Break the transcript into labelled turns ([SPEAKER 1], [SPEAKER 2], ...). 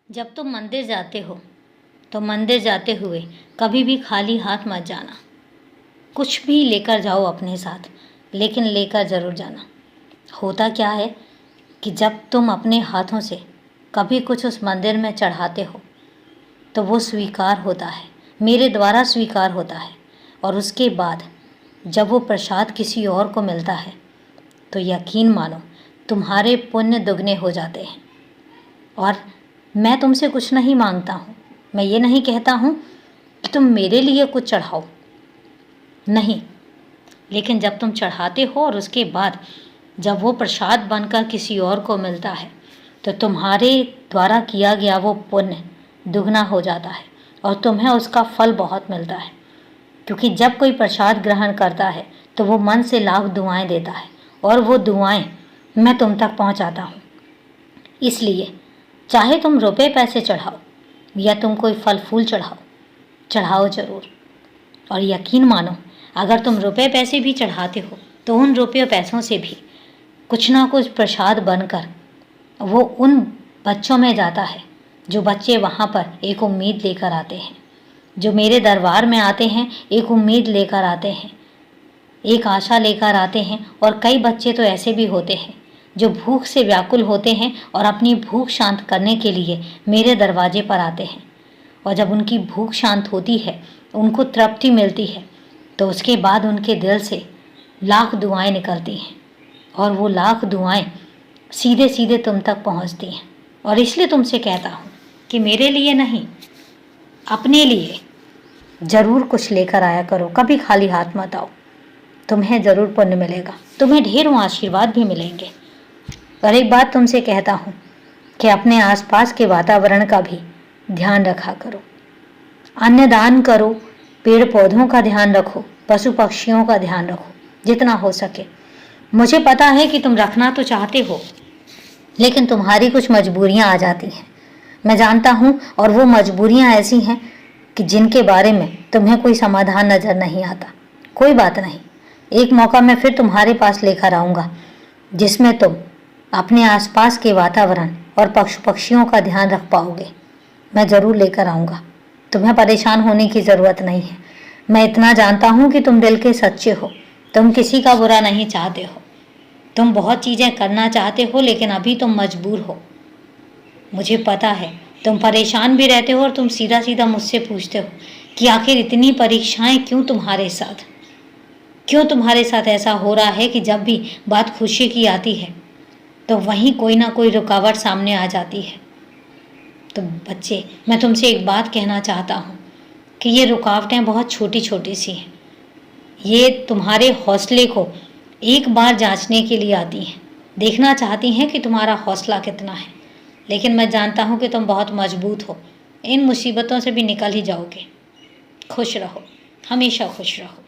[SPEAKER 1] जब तुम मंदिर जाते हो तो मंदिर जाते हुए कभी भी खाली हाथ मत जाना। कुछ भी लेकर जाओ अपने साथ, लेकिन लेकर ज़रूर जाना। होता क्या है कि जब तुम अपने हाथों से कभी कुछ उस मंदिर में चढ़ाते हो तो वो स्वीकार होता है, मेरे द्वारा स्वीकार होता है। और उसके बाद जब वो प्रसाद किसी और को मिलता है तो यकीन मानो तुम्हारे पुण्य दुगने हो जाते हैं। और मैं तुमसे कुछ नहीं मांगता हूँ, मैं ये नहीं कहता हूँ कि तुम मेरे लिए कुछ चढ़ाओ, नहीं। लेकिन जब तुम चढ़ाते हो और उसके बाद जब वो प्रसाद बनकर किसी और को मिलता है तो तुम्हारे द्वारा किया गया वो पुण्य दुगना हो जाता है और तुम्हें उसका फल बहुत मिलता है। क्योंकि जब कोई प्रसाद ग्रहण करता है तो वो मन से लाख दुआएं देता है और वो दुआएं मैं तुम तक पहुंचाता हूँ। इसलिए चाहे तुम रुपए पैसे चढ़ाओ या तुम कोई फल फूल चढ़ाओ, चढ़ाओ ज़रूर। और यकीन मानो अगर तुम रुपए पैसे भी चढ़ाते हो तो उन रुपये पैसों से भी कुछ ना कुछ प्रसाद बनकर वो उन बच्चों में जाता है जो बच्चे वहाँ पर एक उम्मीद लेकर आते हैं, जो मेरे दरबार में आते हैं एक उम्मीद लेकर आते हैं, एक आशा लेकर आते हैं। और कई बच्चे तो ऐसे भी होते हैं जो भूख से व्याकुल होते हैं और अपनी भूख शांत करने के लिए मेरे दरवाजे पर आते हैं। और जब उनकी भूख शांत होती है, उनको तृप्ति मिलती है, तो उसके बाद उनके दिल से लाख दुआएं निकलती हैं और वो लाख दुआएं सीधे सीधे तुम तक पहुंचती हैं। और इसलिए तुमसे कहता हूँ कि मेरे लिए नहीं, अपने लिए ज़रूर कुछ लेकर आया करो, कभी खाली हाथ मत आओ। तुम्हें ज़रूर पुण्य मिलेगा, तुम्हें ढेरों आशीर्वाद भी मिलेंगे। और एक बात तुमसे कहता हूँ कि अपने आसपास के वातावरण का भी ध्यान रखा करो, अन्नदान करो, पेड़ पौधों का ध्यान रखो, पशु पक्षियों का ध्यान रखो जितना हो सके। मुझे पता है कि तुम रखना तो चाहते हो, लेकिन तुम्हारी कुछ मजबूरियां आ जाती हैं, मैं जानता हूँ। और वो मजबूरियां ऐसी हैं कि जिनके बारे में तुम्हें कोई समाधान नज़र नहीं आता। कोई बात नहीं, एक मौका मैं फिर तुम्हारे पास लेकर आऊँगा जिसमें तुम अपने आसपास के वातावरण और पशु पक्षियों का ध्यान रख पाओगे। मैं ज़रूर लेकर आऊँगा, तुम्हें परेशान होने की ज़रूरत नहीं है। मैं इतना जानता हूँ कि तुम दिल के सच्चे हो, तुम किसी का बुरा नहीं चाहते हो, तुम बहुत चीज़ें करना चाहते हो, लेकिन अभी तुम मजबूर हो। मुझे पता है तुम परेशान भी रहते हो और तुम सीधा सीधा मुझसे पूछते हो कि आखिर इतनी परीक्षाएं क्यों तुम्हारे साथ, क्यों तुम्हारे साथ ऐसा हो रहा है कि जब भी बात खुशी की आती है तो वहीं कोई ना कोई रुकावट सामने आ जाती है। तो बच्चे, मैं तुमसे एक बात कहना चाहता हूँ कि ये रुकावटें बहुत छोटी छोटी सी हैं। ये तुम्हारे हौसले को एक बार जांचने के लिए आती हैं, देखना चाहती हैं कि तुम्हारा हौसला कितना है। लेकिन मैं जानता हूँ कि तुम बहुत मजबूत हो, इन मुसीबतों से भी निकल ही जाओगे। खुश रहो, हमेशा खुश रहो।